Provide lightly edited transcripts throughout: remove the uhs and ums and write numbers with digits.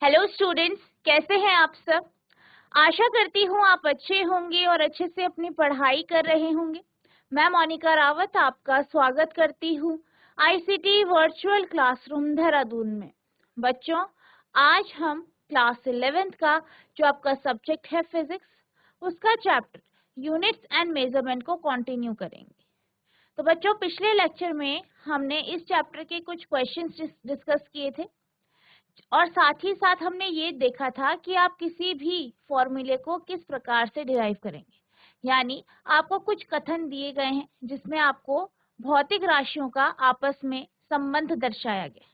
Hello students, कैसे हैं आप सब। आशा करती हूँ आप अच्छे होंगे और अच्छे से अपनी पढ़ाई कर रहे होंगे। मैं मोनिका रावत आपका स्वागत करती हूँ आईसीटी वर्चुअल क्लासरूम देहरादून में। बच्चों, आज हम क्लास 11th का जो आपका सब्जेक्ट है फिजिक्स, उसका चैप्टर यूनिट्स एंड मेजरमेंट को कंटिन्यू करेंगे। तो बच्चों, पिछले लेक्चर में हमने इस चैप्टर के कुछ क्वेश्चंस डिस्कस किए थे और साथ ही साथ हमने ये देखा था कि आप किसी भी फॉर्मूले को किस प्रकार से डिराइव करेंगे। यानी आपको कुछ कथन दिए गए हैं जिसमें आपको भौतिक राशियों का आपस में संबंध दर्शाया गया,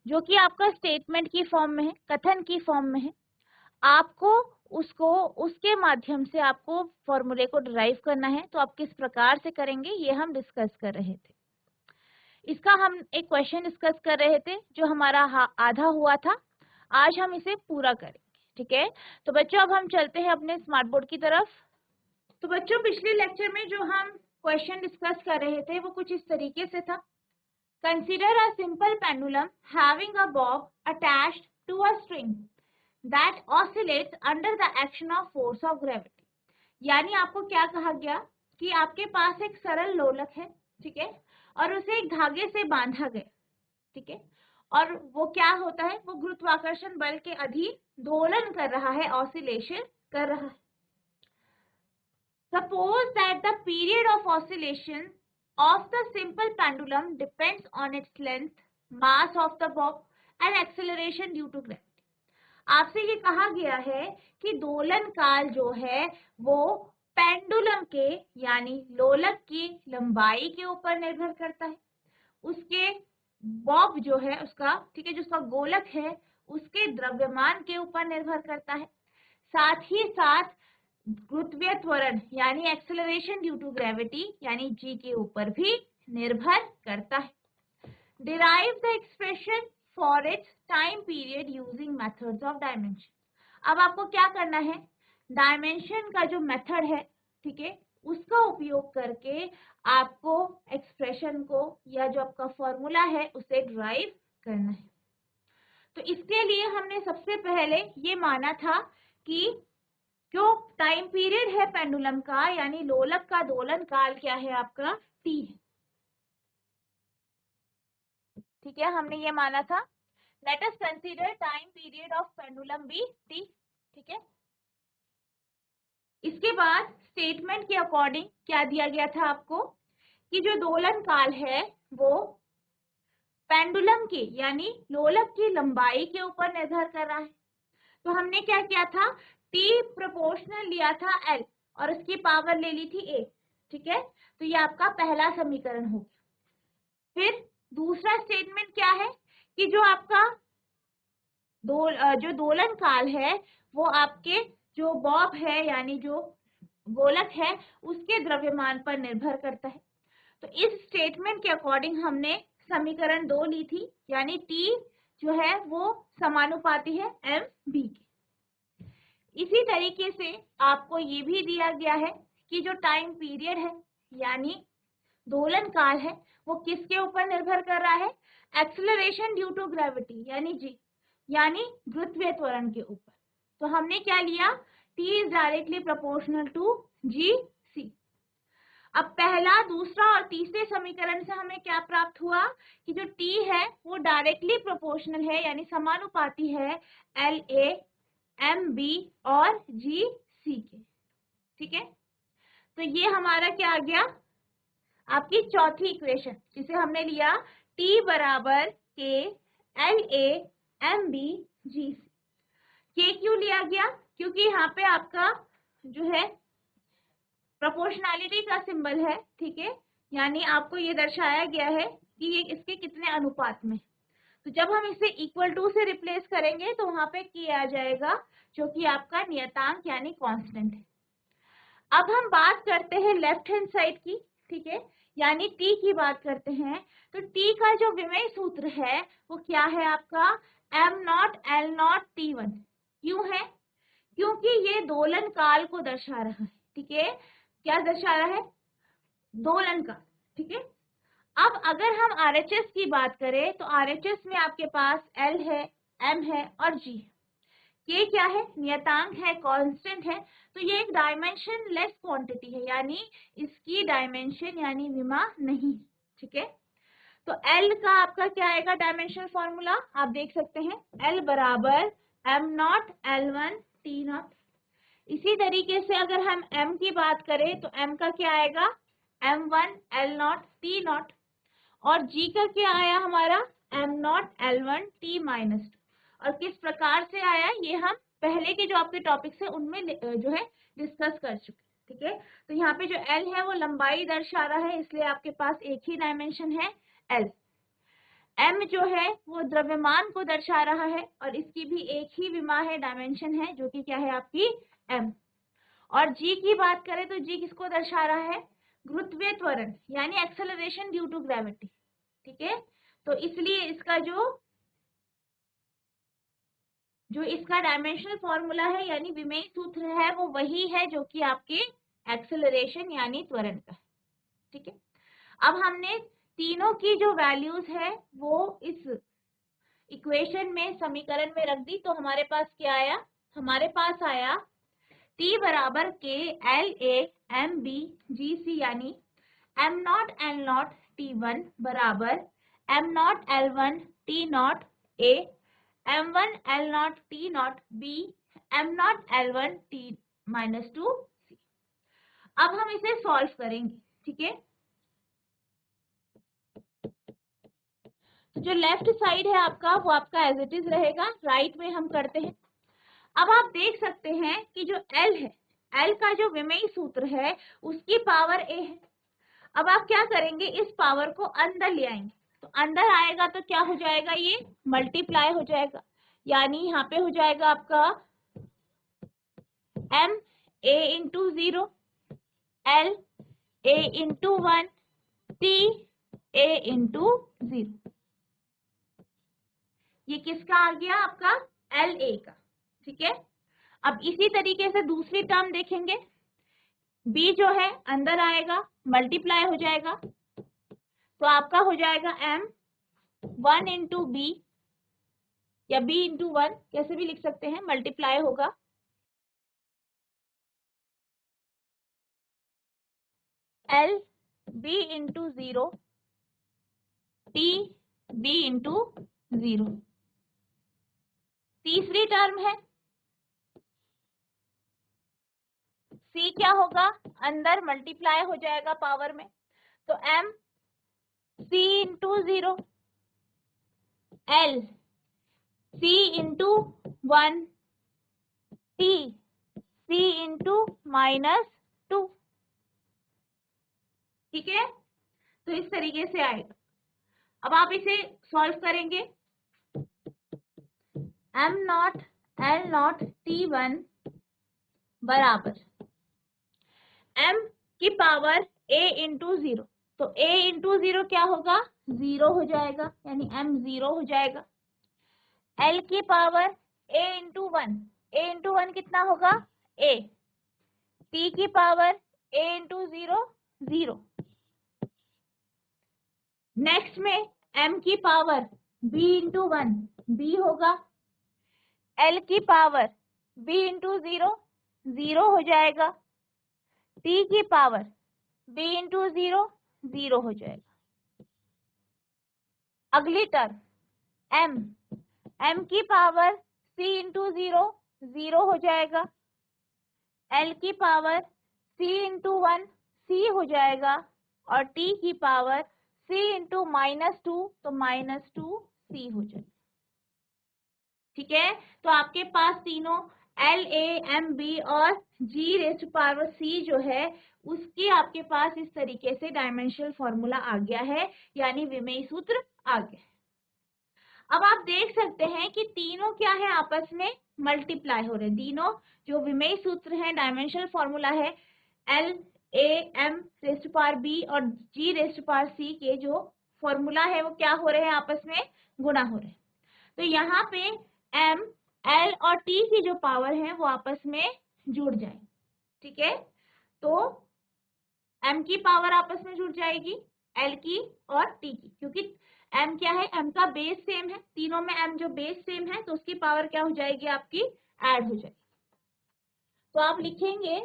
जो कि आपका स्टेटमेंट की फॉर्म में है, कथन की फॉर्म में है। आपको उसके माध्यम से आपको फॉर्मूले को डिराइव करना है। तो आप किस प्रकार से करेंगे ये हम डिस्कस कर रहे थे। इसका हम एक क्वेश्चन डिस्कस कर रहे थे जो हमारा आधा हुआ था। आज हम इसे पूरा करेंगे, ठीक है। तो बच्चों, अब हम चलते हैं अपने स्मार्ट बोर्ड की तरफ। तो बच्चों, पिछले लेक्चर में जो हम क्वेश्चन डिस्कस कर रहे थे वो कुछ इस तरीके से था। Consider a simple pendulum having a bob attached to a string that oscillates under the action of force of gravity. यानी आपको क्या कहा गया कि आपके पास एक सरल लोलक है, ठीक है, और उसे एक धागे से बांधा गया, ठीक है, और वो क्या होता है, वो गुरुत्वाकर्षण बल के अधीन दोलन कर रहा है, ऑसिलेशन कर रहा है। Suppose that the period of oscillation of the simple pendulum depends on its length, mass of the bob and acceleration due to gravity. आपसे ये कहा गया है कि दोलन काल जो है वो पेंडुलम के यानी लोलक की लंबाई के ऊपर निर्भर करता है, उसके बॉब जो है उसका, ठीक है, जो उसका गोलक है उसके द्रव्यमान के ऊपर निर्भर करता है, साथ ही साथ गुरुत्वीय त्वरण यानी एक्सेलरेशन ड्यू टू ग्रेविटी यानी जी के ऊपर भी निर्भर करता है। Derive the expression for its time period using methods of dimension. अब आपको क्या करना है, डायमेंशन का जो मेथड है, ठीक है, उसका उपयोग करके आपको एक्सप्रेशन को या जो आपका फॉर्मूला है उसे डिराइव करना है। तो इसके लिए हमने सबसे पहले ये माना था कि जो टाइम पीरियड है पेंडुलम का यानी लोलक का दोलन काल क्या है, आपका टी है, ठीक है, हमने ये माना था। Let us consider time period of pendulum be T, ठीक है। इसके बाद स्टेटमेंट के अकॉर्डिंग क्या दिया गया था आपको कि जो दोलन काल है वो पेंडुलम की यानी लोलक की लंबाई के ऊपर निर्भर कर रहा है। तो हमने क्या किया था, टी प्रोपोर्शनल लिया था एल और उसकी पावर ले ली थी ए, ठीक है। तो ये आपका पहला समीकरण हो गया। फिर दूसरा स्टेटमेंट क्या है कि जो आपका जो दोलन काल है वो आपके जो बॉब है यानी जो गोलक है उसके द्रव्यमान पर निर्भर करता है। तो इस स्टेटमेंट के अकॉर्डिंग हमने समीकरण 2 ली थी, यानी टी जो है वो समानुपाती है एम बी के। इसी तरीके से आपको ये भी दिया गया है कि जो टाइम पीरियड है यानी दोलन काल है वो किसके ऊपर निर्भर कर रहा है, एक्सेलरेशन ड्यू टू ग्रेविटी यानी जी, यानी गुरुत्वीय त्वरण के ऊपर। तो हमने क्या लिया, T is directly proportional to G C. अब पहला, दूसरा और तीसरे समीकरण से हमें क्या प्राप्त हुआ कि जो टी है वो डायरेक्टली प्रोपोर्शनल है यानी समानुपाती है एल ए एम बी और जी सी के, ठीक है। तो ये हमारा क्या आ गया, आपकी चौथी इक्वेशन, जिसे हमने लिया टी बराबर के एल ए एम बी जी सी। के क्यों लिया गया, क्योंकि यहाँ पे आपका जो है प्रोपोर्शनैलिटी का सिंबल है, ठीक है, यानी आपको ये दर्शाया गया है कि ये इसके कितने अनुपात में। तो जब हम इसे इक्वल टू से रिप्लेस करेंगे तो वहां पे के आ जाएगा जो कि आपका नियतांक यानी कांस्टेंट है। अब हम बात करते हैं लेफ्ट हैंड साइड की, ठीक है, यानी टी की बात करते हैं। तो टी का जो विमेय सूत्र है वो क्या है आपका, am naught L not T one. क्यों है, क्योंकि ये दोलन काल को दर्शा रहा है, ठीक है, क्या दर्शा रहा है, दोलन काल, ठीक है। अब अगर हम आरएचएस की बात करें तो आरएचएस में आपके पास एल है, m है और g है। k क्या है? नियतांक है, कांस्टेंट है, तो ये एक डायमेंशन लेस क्वांटिटी है, यानी इसकी डायमेंशन यानी विमा नहीं। ठीक है, तो L का आपका क्या आएगा डायमेंशनल फॉर्मूला? आप देख सकते हैं L बराबर m0 L1 T0। इसी तरीके से अगर हम m की बात करें तो m का क्या आएगा? m1 L0 T0। और g का क्या आया हमारा? m0 L1 T-2। और किस प्रकार से आया ये हम पहले के जो आपके टॉपिक्स है उनमें जो है डिस्कस कर चुके। ठीक है, तो यहाँ पे जो L है वो लंबाई दर्शा रहा है, इसलिए आपके पास एक ही डायमेंशन है L। m जो है वो द्रव्यमान को दर्शा रहा है और इसकी भी एक ही विमा है, डायमेंशन है, जो कि क्या है आपकी m। और g की बात करें तो g किसको दर्शा रहा है? गुरुत्वीय त्वरण यानी एक्सेलरेशन ड्यू टू ग्रेविटी। ठीक है, तो इसलिए इसका जो इसका डायमेंशनल फॉर्मूला है यानी विमेय सूत्र है वो वही है जो कि आपके एक्सेलरेशन यानी त्वरण का है। ठीक है, अब हमने तीनों की जो वैल्यूज है वो इस इक्वेशन में, समीकरण में रख दी, तो हमारे पास क्या आया? हमारे पास आया T बराबर K L A M B G C यानी m0 L0 T1 बराबर m0 L1 T0 A m1 L0 T0 B m0 L1 T-2 C। अब हम इसे सॉल्व करेंगे। ठीक है, तो जो लेफ्ट साइड है आपका वो आपका एज इट इज रहेगा, राइट में हम करते हैं। अब आप देख सकते हैं कि जो L है, L का जो विमेय सूत्र है उसकी पावर A है। अब आप क्या करेंगे? इस पावर को अंदर ले आएंगे, तो अंदर आएगा तो क्या हो जाएगा? ये मल्टीप्लाई हो जाएगा, यानी यहाँ पे हो जाएगा आपका m a into 0 L a into 1 T a into 0। ये किसका आ गया? आपका L a का। ठीक है, अब इसी तरीके से दूसरी टर्म देखेंगे, b जो है अंदर आएगा, मल्टीप्लाई हो जाएगा, तो आपका हो जाएगा m 1 इंटू बी या b इंटू 1, कैसे भी लिख सकते हैं, मल्टीप्लाई होगा L b into 0 T b into 0। तीसरी टर्म है c, क्या होगा? अंदर मल्टीप्लाई हो जाएगा पावर में, तो m c into 0 L c into 1 T c into -2। ठीक है, तो इस तरीके से आएगा। अब आप इसे सॉल्व करेंगे, m0 L0 T1 बराबर m की पावर a इंटू 0, तो a इंटू 0 क्या होगा? 0 हो जाएगा, यानी m 0 हो जाएगा। l की power a into 1, a into 1 कितना होगा? a। t की पावर a इंटू 0 0। नेक्स्ट में m की पावर b इंटू 1 b होगा, l की पावर b इंटू 0 0 हो जाएगा, t की पावर b इंटू 0 0 हो जाएगा। अगली टर्म m की पावर c इंटू 0 0 हो जाएगा, l की पावर c इंटू 1 c हो जाएगा, और t की पावर c इंटू -2 तो -2 c हो जाएगा। ठीक है, तो आपके पास तीनों L A M B और G raise to power C जो है उसकी आपके पास इस तरीके से डायमेंशनल फॉर्मूला आ गया है, यानी विमेय सूत्र आ गया। अब आप देख सकते हैं कि तीनों क्या है? आपस में मल्टीप्लाई हो रहे हैं। तीनों जो विमेय सूत्र है, डायमेंशनल फॉर्मूला है, L A M raise to power B और G raise to power C के जो फॉर्मूला है वो क्या हो रहे हैं? आपस में गुणा हो रहे हैं। तो यहाँ पे m, l और t की जो पावर है वो आपस में जुड़ जाए। ठीक है, तो m की पावर आपस में जुड़ जाएगी l की और t की, क्योंकि m क्या है, m का बेस सेम है, तीनों में m जो बेस सेम है तो उसकी पावर क्या हो जाएगी आपकी, ऐड हो जाएगी। तो आप लिखेंगे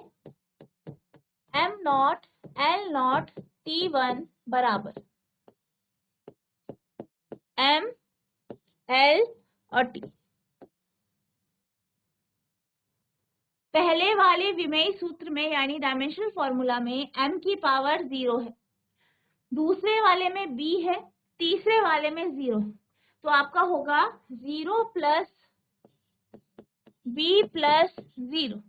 m not l not t1 बराबर m l और t। पहले वाले विमेय सूत्र में यानी डायमेंशनल फॉर्मूला में m की पावर 0 है, दूसरे वाले में b है, तीसरे वाले में 0 है। तो आपका होगा 0 प्लस b प्लस 0।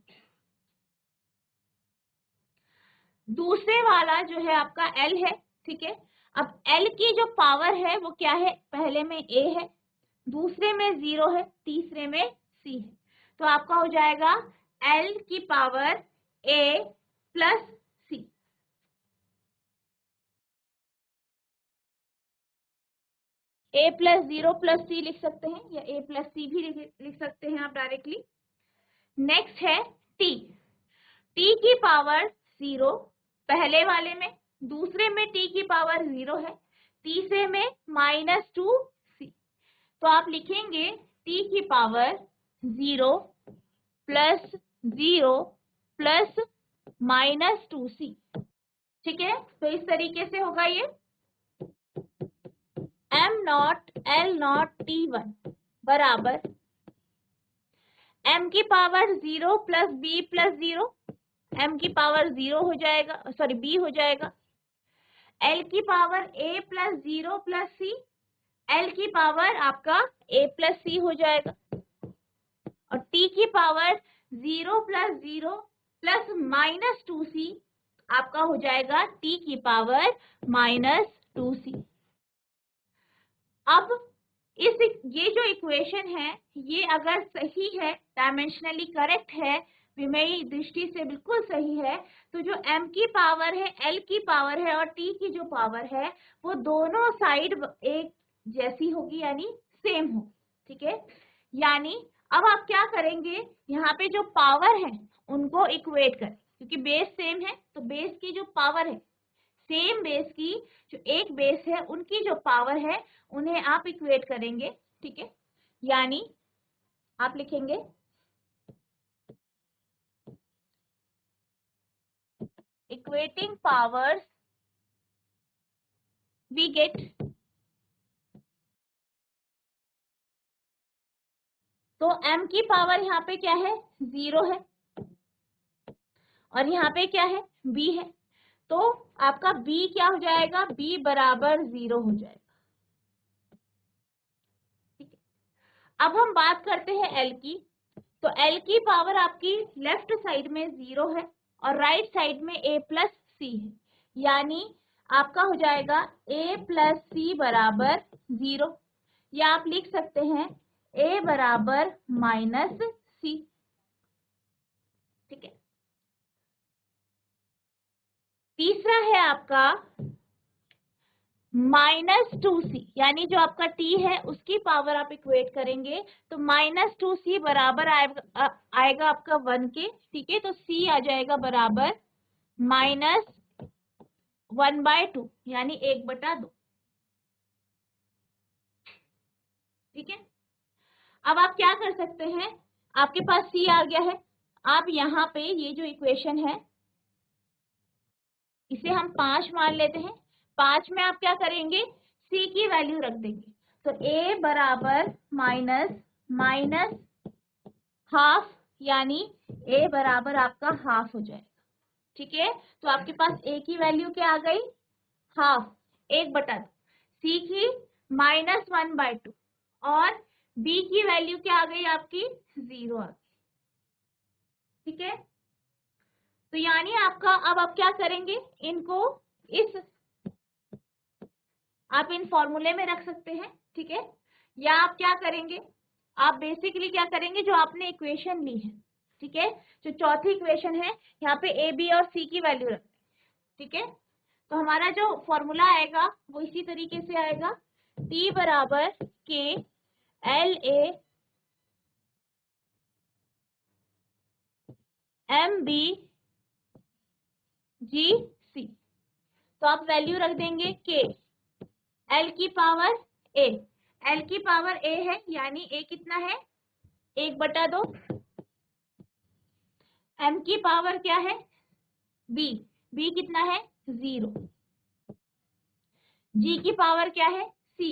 दूसरे वाला जो है आपका l है, ठीक है। अब l की जो पावर है वो क्या है, पहले में a है, दूसरे में 0 है, तीसरे में c है। तो आपका हो जाएगा l की power a plus c। a plus 0 plus c लिख सकते हैं या a प्लस c भी लिख सकते हैं आप डायरेक्टली। नेक्स्ट है t, t की पावर 0 पहले वाले में, दूसरे में t की पावर 0 है, तीसरे में -2c। तो आप लिखेंगे t की पावर 0 प्लस 0 प्लस -2c, ठीक है। तो इस तरीके से होगा ये m not l not t1 बराबर m की power 0 plus b plus 0, m की पावर 0 हो जाएगा, सॉरी b हो जाएगा, l की power a plus 0 plus c, l की पावर आपका a प्लस c हो जाएगा, और t की पावर 0 प्लस 0 प्लस -2c आपका हो जाएगा t की पावर -2c। अब ये जो इक्वेशन है ये अगर सही है, डायमेंशनली करेक्ट है, विमेयी दृष्टि से बिल्कुल सही है, तो जो m की पावर है, l की पावर है और t की जो पावर है वो दोनों साइड एक जैसी होगी यानी सेम हो, ठीक है। यानी अब आप क्या करेंगे, यहाँ पे जो पावर है उनको इक्वेट करें, क्योंकि बेस सेम है तो बेस की जो पावर है, सेम बेस की जो एक बेस है उनकी जो पावर है उन्हें आप इक्वेट करेंगे, ठीक है। यानी आप लिखेंगे इक्वेटिंग पावर्स वी गेट तो m की पावर यहाँ पे क्या है, 0 है, और यहाँ पे क्या है, b है। तो आपका b क्या हो जाएगा, b बराबर 0 हो जाएगा, ठीक है। अब हम बात करते हैं l की। तो l की पावर आपकी लेफ्ट साइड में 0 है और राइट साइड में a प्लस सी है, यानी आपका हो जाएगा a प्लस सी बराबर 0, या आप लिख सकते हैं a बराबर -c, ठीक है। तीसरा है आपका -2c, यानी जो आपका t है उसकी पावर आप इक्वेट करेंगे तो -2c बराबर आएगा आपका 1 के, ठीक है। तो c आ जाएगा बराबर -1/2 यानी 1/2, ठीक है। अब आप क्या कर सकते हैं, आपके पास c आ गया है, आप यहाँ पे ये जो इक्वेशन है इसे हम 5 मान लेते हैं, 5 में आप क्या करेंगे, c की वैल्यू रख देंगे। तो a बराबर माइनस हाफ, यानी a बराबर आपका हाफ हो जाएगा, ठीक है। तो आपके पास a की वैल्यू क्या आ गई, हाफ, 1/2, c की -1/2, और b की वैल्यू क्या आ गई आपकी, 0 आ गई, ठीक है। तो यानी आपका अब आप क्या करेंगे, इनको इस आप इन फॉर्मूले में रख सकते हैं, ठीक है। या आप क्या करेंगे, आप बेसिकली क्या करेंगे, जो आपने इक्वेशन ली है, ठीक है, जो चौथी इक्वेशन है यहाँ पे a b और c की वैल्यू रखते हैं, ठीक है। तो हमारा जो फॉर्मूला आएगा वो इसी तरीके से आएगा, t बराबर k l a m b g c। तो आप वैल्यू रख देंगे k, l की पावर ए, एल की पावर ए है, यानी ए कितना है 1/2। एम की पावर क्या है बी, बी कितना है 0। जी की पावर क्या है सी,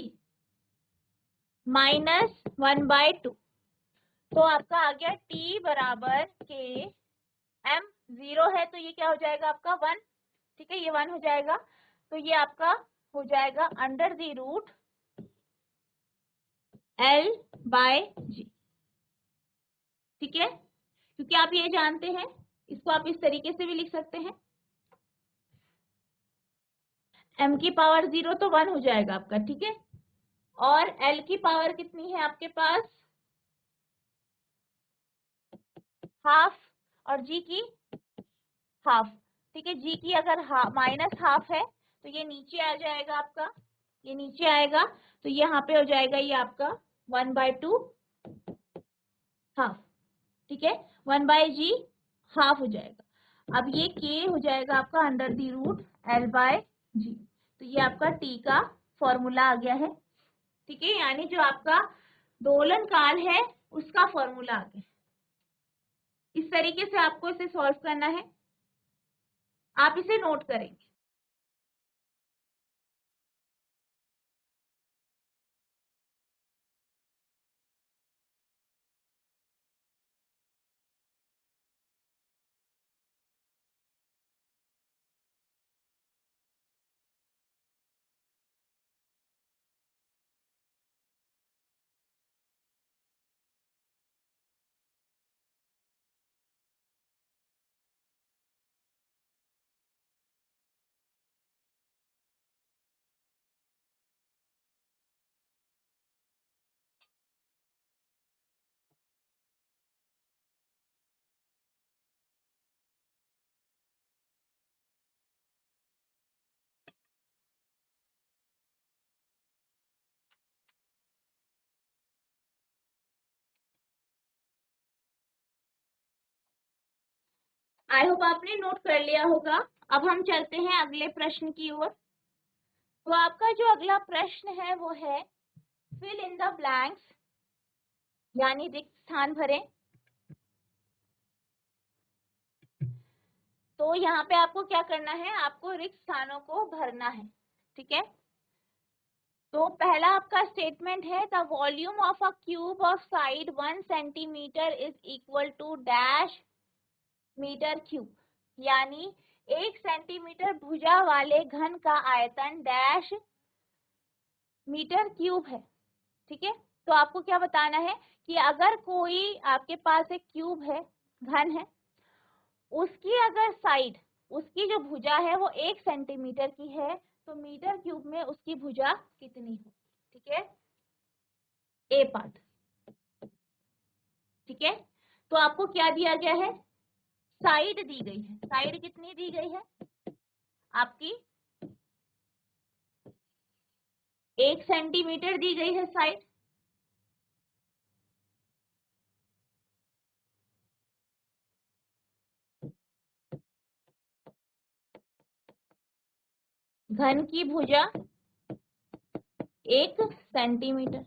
-1/2। तो आपका आ गया टी बराबर के एम, 0 है तो ये क्या हो जाएगा आपका 1, ठीक है, ये 1 हो जाएगा। तो ये आपका हो जाएगा √, L/G, ठीक है, क्योंकि आप ये जानते हैं, इसको आप इस तरीके से भी लिख सकते हैं, m की पावर 0 तो 1 हो जाएगा आपका, ठीक है, और l की पावर कितनी है आपके पास हाफ, और g की हाफ, ठीक है, g की अगर -½ है तो ये नीचे आ जाएगा आपका, ये नीचे आएगा, तो यहाँ पे हो जाएगा ये आपका 1/2 हाफ, ठीक है, 1/g हाफ हो जाएगा। अब ये k हो जाएगा आपका √, L/G। तो ये आपका t का फॉर्मूला आ गया है, ठीक है, यानी जो आपका दोलन काल है उसका फॉर्मूला आ गया। इस तरीके से आपको इसे सॉल्व करना है, आप इसे नोट करेंगे। आई होप आपने नोट कर लिया होगा। अब हम चलते हैं अगले प्रश्न की ओर। तो आपका जो अगला प्रश्न है वो है फिल इन द ब्लैंक्स, यानी रिक्त स्थान भरें। तो यहाँ पे आपको क्या करना है, आपको रिक्त स्थानों को भरना है, ठीक है। तो पहला आपका स्टेटमेंट है the volume of a cube of side 1 centimetre is equal to dash metre cube, यानी 1 सेंटीमीटर भुजा वाले घन का आयतन डैश मीटर क्यूब है, ठीक है। तो आपको क्या बताना है कि अगर कोई आपके पास एक क्यूब है, घन है, उसकी अगर साइड, उसकी जो भुजा है वो 1 सेंटीमीटर की है, तो मीटर क्यूब में उसकी भुजा कितनी हो, ठीक है, ए पार्ट, ठीक है। तो आपको क्या दिया गया है, साइड दी गई है, साइड कितनी दी गई है आपकी 1 सेंटीमीटर दी गई है साइड, घन की भुजा 1 सेंटीमीटर।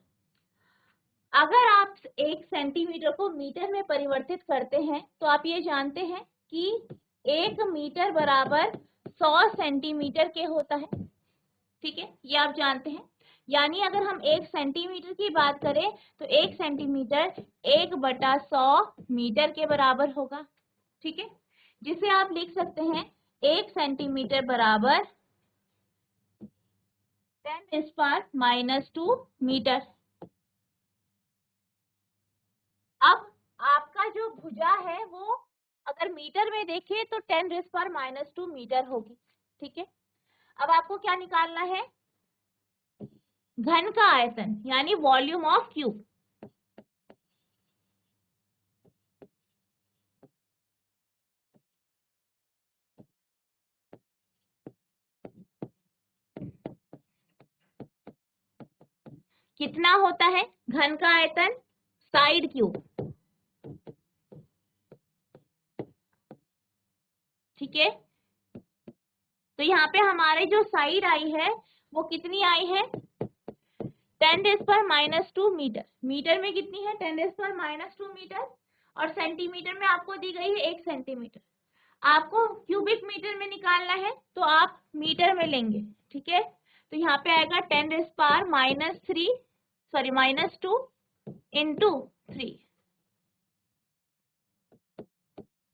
अगर आप 1 सेंटीमीटर को मीटर में परिवर्तित करते हैं तो आप ये जानते हैं कि 1 मीटर बराबर 100 सेंटीमीटर के होता है, ठीक है, ये आप जानते हैं। यानी अगर हम 1 सेंटीमीटर की बात करें तो 1 सेंटीमीटर 1/100 मीटर के बराबर होगा, ठीक है, जिसे आप लिख सकते हैं 1 सेंटीमीटर बराबर 10⁻⁻² मीटर। अब आपका जो भुजा है वो अगर मीटर में देखें तो 10⁻² मीटर होगी, ठीक है। अब आपको क्या निकालना है, घन का आयतन, यानी वॉल्यूम ऑफ क्यूब। कितना होता है घन का आयतन, साइड क्यूब, ठीक है। तो यहाँ पे हमारे जो साइड आई है वो कितनी आई है 10⁻² मीटर। मीटर में कितनी है? 10⁻² मीटर। और सेंटीमीटर में आपको दी गई है 1 सेंटीमीटर। आपको क्यूबिक मीटर में निकालना है तो आप मीटर में लेंगे, ठीक है। तो यहाँ पे आएगा 10⁻², इंटू 3।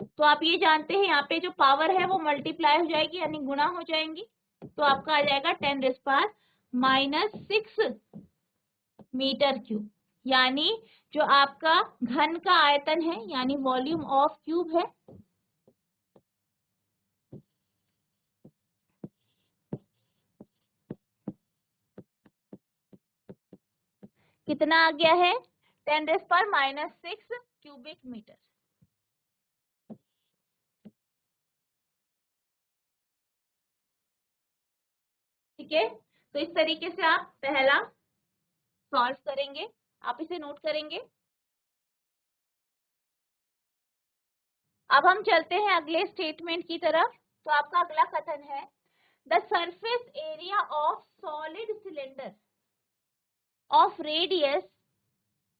तो आप ये जानते हैं यहाँ पे जो पावर है वो मल्टीप्लाई हो जाएगी, यानी गुणा हो जाएंगी। तो आपका आ जाएगा 10⁻⁻6 मीटर क्यूब, यानी जो आपका घन का आयतन है, यानी वॉल्यूम ऑफ क्यूब है, कितना आ गया है? 10⁻⁻6 क्यूबिक मीटर। ठीक है, तो इस तरीके से आप पहला सॉल्व करेंगे, आप इसे नोट करेंगे। अब हम चलते हैं अगले स्टेटमेंट की तरफ। तो आपका अगला कथन है, the surface area of solid cylinder of radius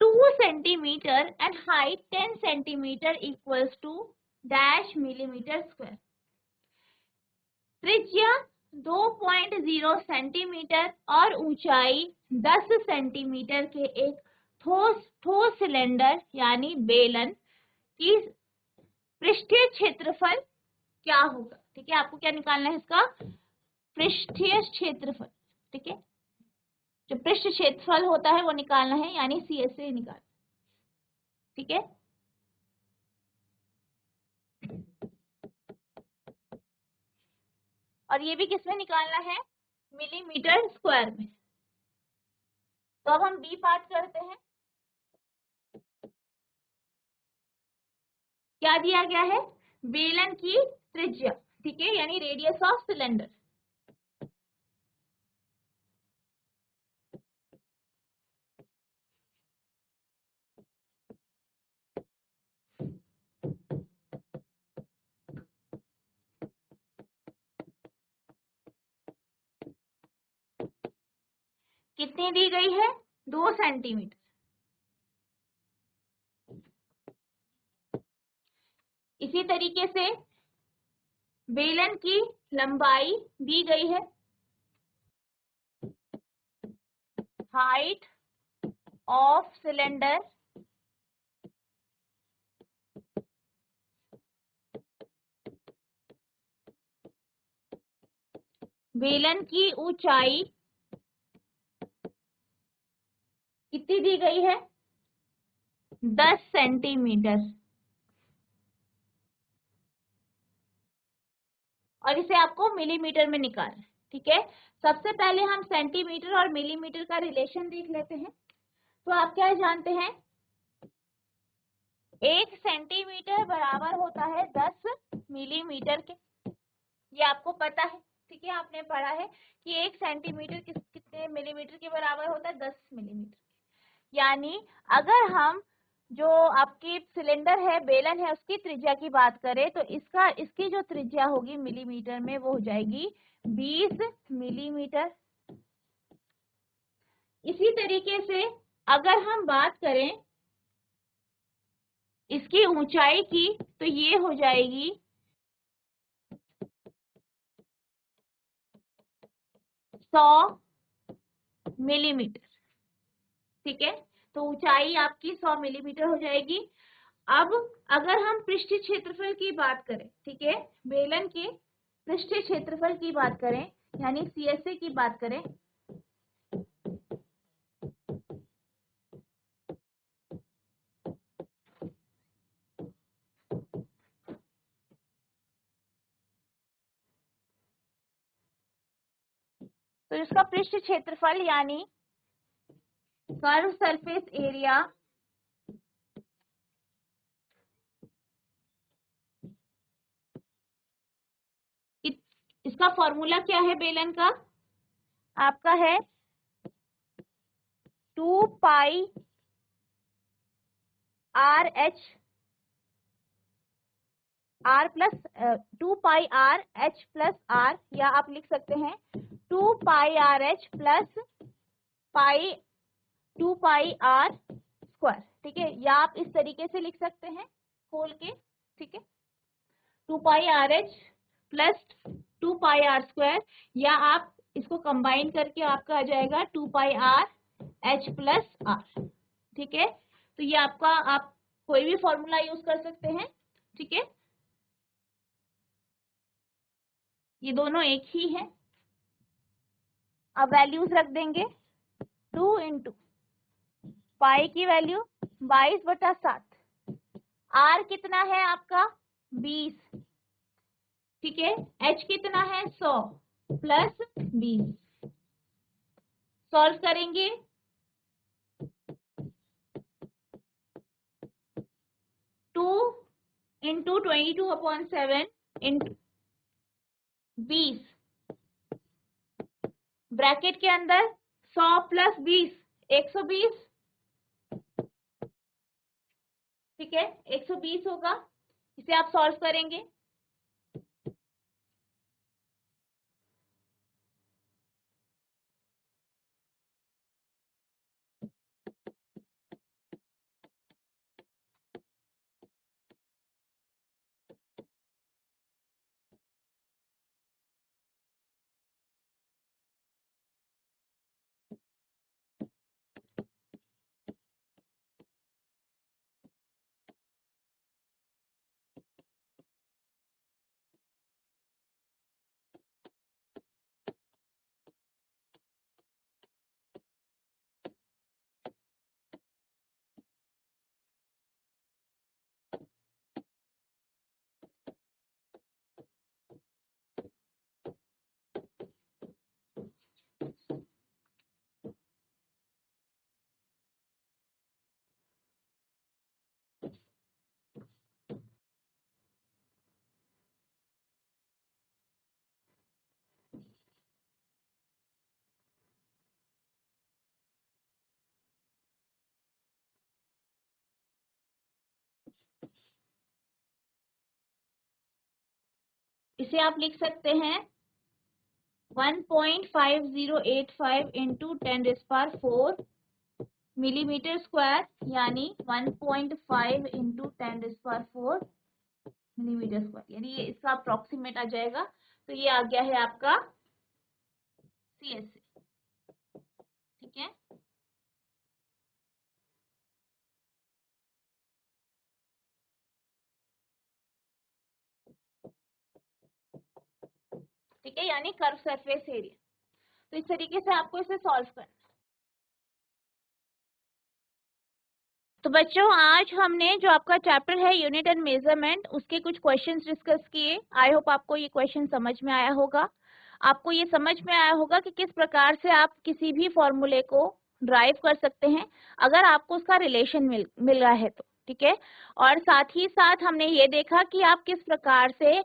2 centimetre and height 10 centimetre equals to dash millimetre square. त्रिज्या 2.0 सेंटीमीटर और ऊंचाई 10 सेंटीमीटर के एक ठोस सिलेंडर यानी बेलन की पृष्ठीय क्षेत्रफल क्या होगा। ठीक है, आपको क्या निकालना है? इसका पृष्ठीय क्षेत्रफल। ठीक है, जो पृष्ठ क्षेत्रफल होता है वो निकालना है, यानी CSA निकाल। ठीक है, और ये भी किसमें निकालना है? मिलीमीटर स्क्वायर में। तो अब हम बी पार्ट करते हैं। क्या दिया गया है? बेलन की त्रिज्या, ठीक है, यानी रेडियस ऑफ सिलेंडर। कितनी दी गई है? 2 सेंटीमीटर। इसी तरीके से बेलन की लंबाई दी गई है, हाइट ऑफ सिलेंडर बेलन की ऊंचाई कितनी दी गई है? 10 सेंटीमीटर। और इसे आपको मिलीमीटर में निकालना है। ठीक है, सबसे पहले हम सेंटीमीटर और मिलीमीटर का रिलेशन देख लेते हैं। तो आप क्या जानते हैं? 1 सेंटीमीटर बराबर होता है 10 मिलीमीटर के, ये आपको पता है। ठीक है, आपने पढ़ा है कि 1 सेंटीमीटर कितने मिलीमीटर के बराबर होता है? 10 मिलीमीटर। यानी अगर हम जो आपकी सिलेंडर है, बेलन है, उसकी त्रिज्या की बात करें तो इसकी जो त्रिज्या होगी मिलीमीटर में वो हो जाएगी 20 मिलीमीटर। इसी तरीके से अगर हम बात करें इसकी ऊंचाई की तो ये हो जाएगी 100 मिलीमीटर। ठीक है, तो ऊंचाई आपकी 100 मिलीमीटर हो जाएगी। अब अगर हम पृष्ठीय क्षेत्रफल की बात करें, ठीक है, बेलन के पृष्ठीय क्षेत्रफल की बात करें, यानी CSA की बात करें, तो इसका पृष्ठ क्षेत्रफल यानी कर्व सरफेस एरिया इसका फॉर्मूला क्या है बेलन का? आपका है 2 pi R H plus R, या आप लिख सकते हैं 2 pi R H plus pi 2 pi R square, ठीक है, या आप इस तरीके से लिख सकते हैं खोल के, ठीक है, 2 pi R H plus 2 pi R square, या आप इसको कंबाइन करके आपका आ जाएगा 2 pi R H plus R, ठीक है। तो ये आपका, आप कोई भी फॉर्मूला यूज कर सकते हैं, ठीक है, ये दोनों एक ही है। अब वैल्यूज रख देंगे, 2 इंटू पाई की वैल्यू 22/7, आर कितना है आपका 20, ठीक है, एच कितना है 100 प्लस 20, सॉल्व करेंगे, 2 इंटू 22/7 इंटू 20, ब्रैकेट के अंदर 100 प्लस 20 120, ठीक है, 120 होगा, इसे आप सॉल्व करेंगे, इसे आप लिख सकते हैं 1.5085 इंटू 10⁴ मिलीमीटर स्क्वायर, यानी 1.5 इंटू 10⁴ मिलीमीटर स्क्वायर, यानी ये इसका अप्रोक्सीमेट आ जाएगा। तो ये आ गया है आपका CSC, ठीक है। ठीक है, यानी कर्व सरफेस एरिया। तो इस तरीके से आपको इसे सॉल्व करना। तो बच्चों, आज हमने जो आपका चैप्टर है यूनिट एंड मेजरमेंट, उसके कुछ क्वेश्चंस डिस्कस किए। आई होप आपको ये क्वेश्चन समझ में आया होगा। आपको ये समझ में आया होगा कि किस प्रकार से आप किसी भी फॉर्मूले को ड्राइव कर सकते हैं अगर आपको उसका रिलेशन मिल रहा है तो, ठीक है। और साथ ही साथ हमने ये देखा कि आप किस प्रकार से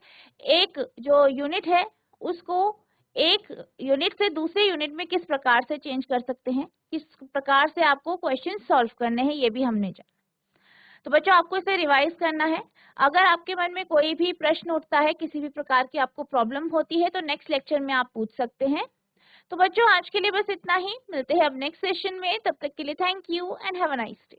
एक जो यूनिट है उसको एक यूनिट से दूसरे यूनिट में किस प्रकार से चेंज कर सकते हैं, किस प्रकार से आपको क्वेश्चन सॉल्व करने हैं, ये भी हमने जाना। तो बच्चों, आपको इसे रिवाइज करना है। अगर आपके मन में कोई भी प्रश्न उठता है, किसी भी प्रकार की आपको प्रॉब्लम होती है, तो नेक्स्ट लेक्चर में आप पूछ सकते हैं। तो बच्चों, आज के लिए बस इतना ही। मिलते हैं अब नेक्स्ट सेशन में। तब तक के लिए thank you and have a nice day.